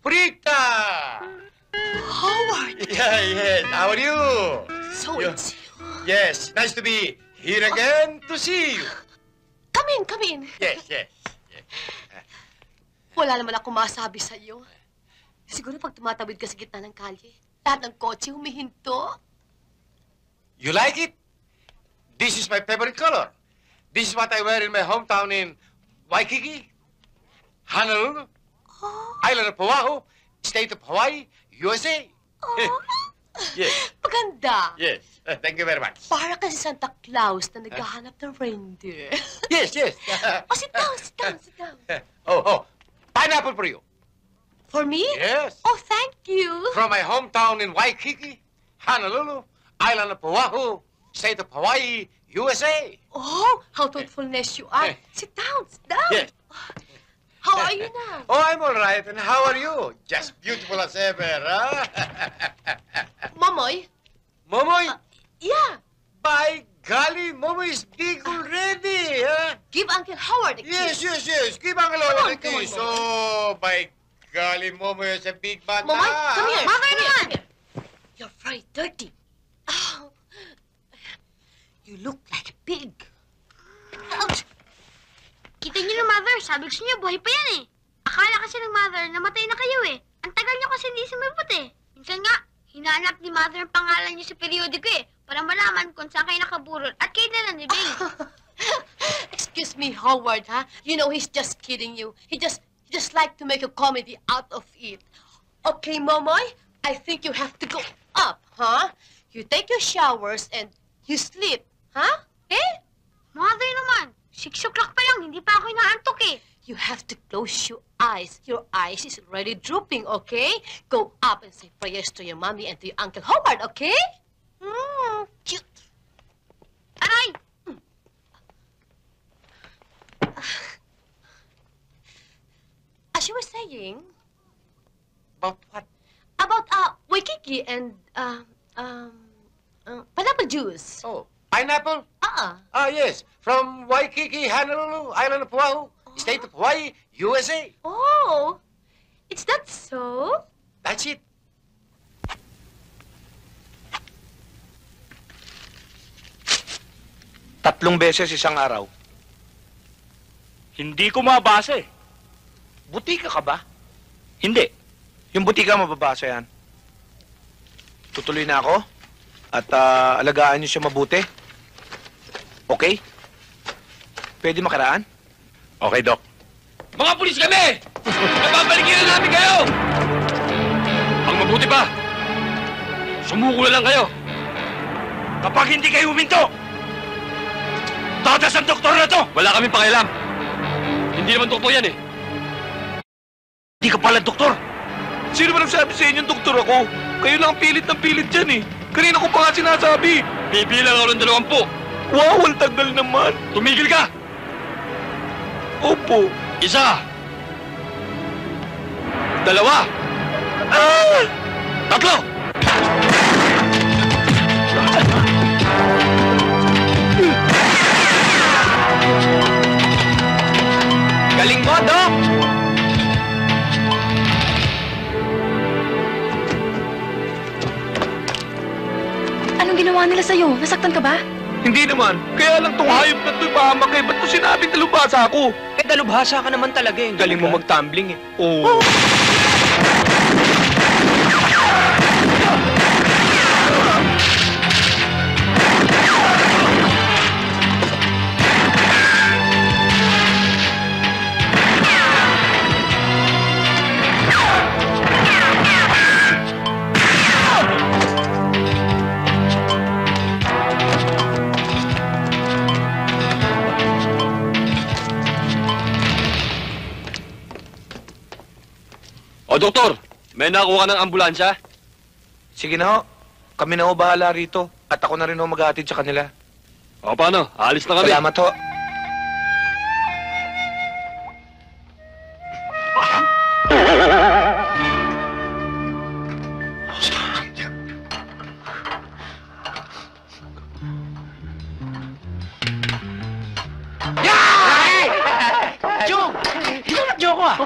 Prita! Howard! Yeah, yes. How are you? So it's you. Yes, nice to be here again to see you. Come in, come in. Yes, yes. Wala naman ako masabi sa iyo. Siguro pag tumatawid ka sa gitna ng kalye, lahat ng kotse humihinto. You like it? This is my favorite color. This is what I wear in my hometown in Waikiki, Honolulu, Island of Oahu, State of Hawaii, USA. Oh, Yes, maganda. yes. Thank you very much. Para kasi Santa Claus na naghahanap ng reindeer. Yes, yes. Oh, sit down, sit down, sit down. Oh, pineapple for you. For me? Yes. Oh, thank you. From my hometown in Waikiki, Honolulu, Island of Oahu, State of Hawaii, USA. Oh, how thoughtfulness you are. Sit down, sit down. Yes. How are you now? Oh, I'm all right. And how are you? Just beautiful as ever, huh? Momoy? Momoy, Yeah. by golly, Momoy is big already, huh? Give Uncle Howard a Yes, kiss. yes. Give Uncle Come Howard on, a come on, kiss. come on. Oh, by golly, Momoy is a big man Momoy, now. come here. Mother Come here, naman. come here. You're very dirty. Oh. You look like a pig. Ouch. Kita niyo na, Mother. Sabi ko sa niyo, buhay pa yan eh. Akala kasi ng Mother, namatay na kayo eh. Ang tagal niyo kasi hindi sumibot eh. Minsan nga, hinahanap ni Mother ang pangalan niyo sa periodiko eh. Para malaman kung saan kayo nakaburol at kayo na nandibing. Excuse me, Howard, huh? You know, he's just kidding you. He just like to make a comedy out of it. Okay, Momoy, I think you have to go up, huh? You take your showers and you sleep, huh? Okay? Mother naman, 6 o'clock pa lang, hindi pa ako inaantok eh. You have to close your eyes. Your eyes is already drooping, okay? Go up and say prayers to your mommy and to your Uncle Howard, okay? Cute. Aray! As you were saying, About what? about, Waikiki and, pineapple juice. Oh, pineapple? Yes. From Waikiki, Honolulu, Island of Oahu, State of Hawaii, USA. Oh, is that so? That's it. Tatlong beses isang araw. Hindi ko mabasa eh. Butika ka ba? Hindi. Yung butika mababasa yan. Tutuloy na ako at alagaan niyo siya mabuti. Okay? Pwede makaraan? Okay, Doc. Mga pulis kami! Napapaligiran namin kayo! Ang mabuti pa, sumuko na lang kayo. Kapag hindi kayo huminto, tatas ang doktor na to! Wala kaming pakialam. Hindi naman doktor yan eh. Hindi ka pala doktor. Sino ba nagsabi sa inyong doktor ako? Kayo lang pilit ng pilit dyan eh. Kanina ko pa nga sinasabi. Bibilang ako ng 20. Wow, ang tagal naman. Tumigil ka! Opo. 1, 2, 3. Galing mo, Doc! Anong ginawa nila sa'yo? Nasaktan ka ba? Hindi naman. Kaya lang tong hayop na to'y pahamak eh. Ba't mo sinabing dalubhasa ako? Eh, dalubhasa ka naman talaga eh. Galing mo mag-tumbling eh. Oo. O, doktor, may nakuha ka ng ambulansya? Sige na ho. Kami na ho bahala rito. At ako na rin ho maghahatid sa kanila. O, paano? Alis na kami. Salamat ho. Joke! Ito na joke ah!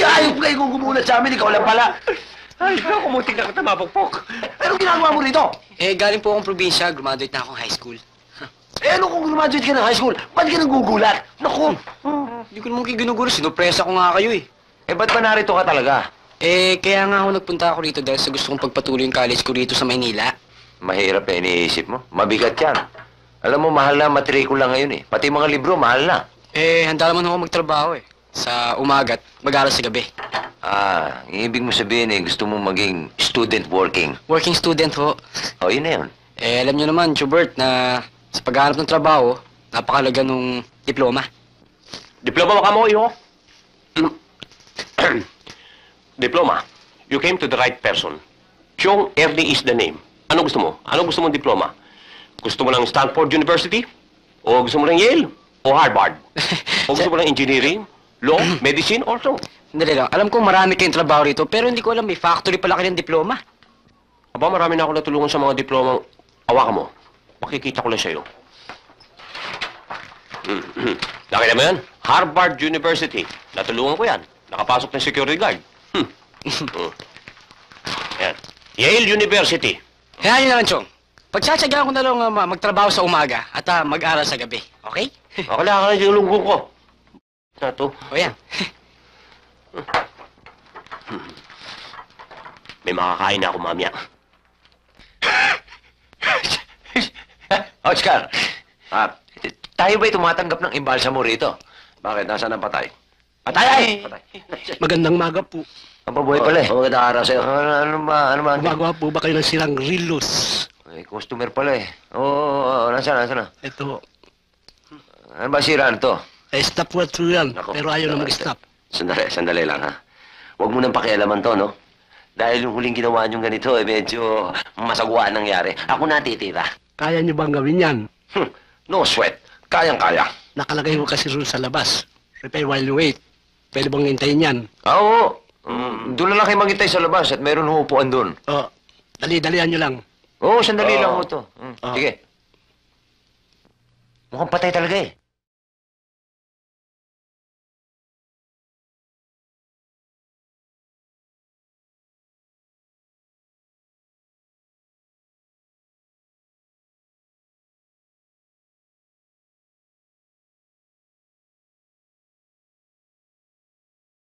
ayop kayo kung gumulat sa amin, ikaw lang pala. Ay, naku, muntik na kita mapukpok. Anong ginagawa mo rito? Galing po akong probinsya. Graduate na akong high school. Ano kung graduate ka ng high school? Ba't ka nang gugulat? Naku! Hindi ko naman kayo ginugulo. Sinupresa ko nga kayo eh. Ba't ba narito ka talaga? Kaya nga ako nagpunta ako rito dahil sa gusto kong pagpatuloy yung college ko rito sa Maynila. Mahirap na iniisip mo. Mabigat yan. Alam mo, mahal na matrikula ngayon eh. Pati mga libro, mahal na. Handa naman ako magtrabaho eh. Sa umaga at mag-aral sa gabi. Yung ibig mo sabihin eh, gusto mo maging student working. Working student ho. O, yun na yun. Alam nyo naman, Chubert, na sa paghahanap ng trabaho, napakalaga nung diploma. Diploma ka mo, iyo? Diploma. You came to the right person. Chong Erdi is the name. Ano gusto mo? Ano gusto mong diploma? Gusto mo ng Stanford University? O gusto mo ng Yale? O Harvard? O gusto mo ng engineering? Law? Medicine? Or so? Hindi lang. Alam ko marami kayong trabaho rito, pero hindi ko alam may factory pala kayo ng diploma. Aba, marami na ako natulungan sa mga diploma. Awakan mo. Makikita ko lang sa'yo. Nakita mo yan? Harvard University. Natulungan ko yan. Nakapasok ng security guard. Yan. Yale University. Kaya yun na lang, Chong. Pagsasagahan ko na lang magtrabaho sa umaga at mag-aral sa gabi. Okay? Akala ka na yung lunggong ko. Na to. O yan. May makakain na ako mamaya. Oscar, tayo ba'y tumatanggap ng imbalsa mo rito? Bakit? Nasaan ang patay? Patay! Patay. Magandang maga po. Ang pabuhay pala eh. Magandang araw sa'yo. Ano ba? Gumagawa po ba kayo ng silang rilos? Customer pala eh. Oo, nasaan na? Ito, Ano ba siraan to? stopwatch po yan, Nako, pero ayaw na mag-stop. Sandali lang ha. Huwag mo nang pakialaman to, no? Dahil yung huling ginawa niyong ganito, medyo masagwaan nangyari. Ako natitira. Kaya niyo bang gawin yan? No sweat. Kayang-kaya. Nakalagay ko kasi roon sa labas. Prepare while you wait. Pwede bang hintayin yan? Oo. Doon na lang kayo maghintay sa labas at meron huupuan doon. Dali-dalian niyo lang. Oo, sandali lang ho to. Oo. Sige. Mukhang patay talaga eh.